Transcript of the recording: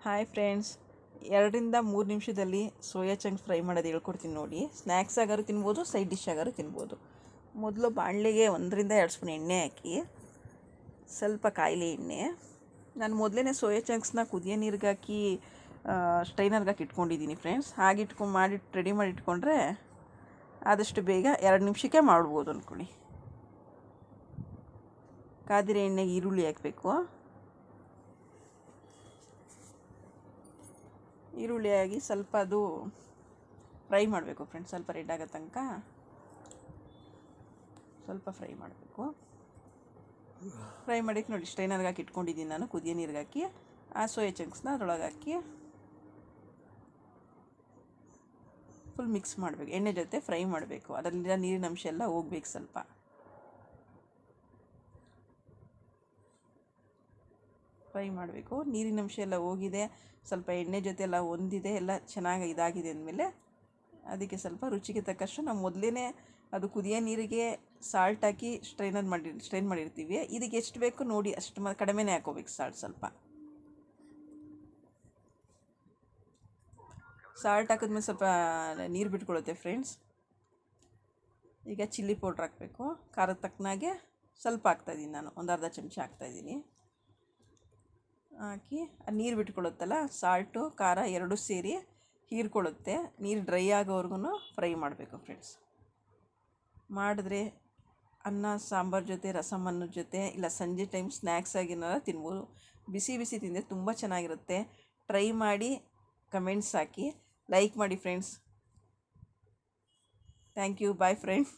Hi friends, 2-3 ನಿಮಿಷದಲ್ಲಿ soya chunks fry ಮಾಡೋದು ಹೇಳ್ಕೊಡ್ತೀನಿ ನೋಡಿ. ಸ್ನ್ಯಾಕ್ಸ್ ಆಗಾರು ತಿನ್ಬೋದು, ಸೈಡ್ ಡಿಶ್ ಆಗಾರು ತಿನ್ಬೋದು. ಮೊದಲು ಬಾಣಲೆಗೆ 1-2 ಸ್ಪೂನ್ ಎಣ್ಣೆ ಹಾಕಿ, ಸ್ವಲ್ಪ ಕಾಯಿಲೆ ಎಣ್ಣೆ. ನಾನು ಮೊದಲೇ ಸೋಯಾ ಚಂಕ್ಸ್ನ ಕುದಿಯೋ ನೀರಿಗೆ ಹಾಕಿ ಸ್ಟ್ರೈನರ್ಗೆ ಹಾಕಿ ಇಟ್ಕೊಂಡಿದ್ದೀನಿ ಫ್ರೆಂಡ್ಸ್. ಹಾಗೆ ರೆಡಿ ಮಾಡಿ ಇಟ್ಕೊಂಡ್ರೆ ಆದಷ್ಟು ಬೇಗ 2 ನಿಮಿಷಕ್ಕೆ ಮಾಡ್ಬೋದು ಅಂದ್ಕೊಳ್ಳಿ. ಕಾದಿರೋ ಎಣ್ಣೆಗೆ ಈರುಳ್ಳಿ ಹಾಕಬೇಕು. ಈರುಳ್ಳಿ ಆಗಿ ಸ್ವಲ್ಪ ಅದು ಫ್ರೈ ಮಾಡಬೇಕು ಫ್ರೆಂಡ್ಸ್. ಸ್ವಲ್ಪ ರೆಡ್ ಆಗೋ ತನಕ ಸ್ವಲ್ಪ ಫ್ರೈ ಮಾಡಬೇಕು. ಫ್ರೈ ಮಾಡಿಕ್ಕೆ ನೋಡಿ, ಸ್ಟ್ರೈನರ್ಗೆ ಹಾಕಿ ಇಟ್ಕೊಂಡಿದ್ದೀನಿ ನಾನು ಕುದಿಯೋ ನೀರಿಗೆ ಹಾಕಿ. ಆ ಸೋಯಾ ಚಂಕ್ಸ್ನ ಅದರೊಳಗೆ ಹಾಕಿ ಫುಲ್ ಮಿಕ್ಸ್ ಮಾಡಬೇಕು. ಎಣ್ಣೆ ಜೊತೆ ಫ್ರೈ ಮಾಡಬೇಕು. ಅದರಲ್ಲಿರೋ ನೀರಿನ ಅಂಶ ಎಲ್ಲ ಹೋಗ್ಬೇಕು. ಸ್ವಲ್ಪ ಫ್ರೈ ಮಾಡಬೇಕು. ನೀರಿನ ಅಂಶ ಎಲ್ಲ ಹೋಗಿದೆ, ಸ್ವಲ್ಪ ಎಣ್ಣೆ ಜೊತೆ ಎಲ್ಲ ಹೊಂದಿದೆ, ಎಲ್ಲ ಚೆನ್ನಾಗಿ ಇದಾಗಿದೆ ಅಂದಮೇಲೆ ಅದಕ್ಕೆ ಸ್ವಲ್ಪ ರುಚಿಗೆ ತಕ್ಕಷ್ಟು ನಾವು ಮೊದಲೇ ಅದು ಕುದಿಯೋ ನೀರಿಗೆ ಸಾಲ್ಟ್ ಹಾಕಿ ಸ್ಟ್ರೈನ್ ಮಾಡಿರ್ತೀವಿ. ಇದಕ್ಕೆ ಎಷ್ಟು ಬೇಕು ನೋಡಿ, ಅಷ್ಟು ಕಡಿಮೆನೇ ಹಾಕೋಬೇಕು ಸಾಲ್ಟ್. ಸ್ವಲ್ಪ ಸಾಲ್ಟ್ ಹಾಕಿದ್ಮೇಲೆ ಸ್ವಲ್ಪ ನೀರು ಬಿಟ್ಕೊಳ್ಳುತ್ತೆ ಫ್ರೆಂಡ್ಸ್. ಈಗ ಚಿಲ್ಲಿ ಪೌಡ್ರ್ ಹಾಕಬೇಕು. ಖಾರದ ತಕ್ಕನಾಗೆ ಸ್ವಲ್ಪ ಹಾಕ್ತಾಯಿದ್ದೀನಿ ನಾನು, ಒಂದು ಅರ್ಧ ಚಮಚ ಹಾಕ್ತಾಯಿದ್ದೀನಿ. ಹಾಕಿ ನೀರು ಬಿಟ್ಕೊಳ್ಳುತ್ತಲ್ಲ, ಸಾಲ್ಟು ಖಾರ ಎರಡೂ ಸೇರಿ ಹೀರ್ಕೊಳ್ಳುತ್ತೆ. ನೀರು ಡ್ರೈ ಆಗೋವರೆಗೂ ಫ್ರೈ ಮಾಡಬೇಕು ಫ್ರೆಂಡ್ಸ್. ಮಾಡಿದ್ರೆ ಅನ್ನ ಸಾಂಬಾರು ಜೊತೆ, ರಸಮ್ ಅನ್ನದ ಜೊತೆ, ಇಲ್ಲ ಸಂಜೆ ಟೈಮ್ ಸ್ನ್ಯಾಕ್ಸ್ ಆಗಿನಾರ ತಿನ್ಬೋದು. ಬಿಸಿ ಬಿಸಿ ತಿಂದರೆ ತುಂಬ ಚೆನ್ನಾಗಿರುತ್ತೆ. ಟ್ರೈ ಮಾಡಿ ಕಮೆಂಟ್ಸ್ ಹಾಕಿ, ಲೈಕ್ ಮಾಡಿ friends. Thank you. Bye friends.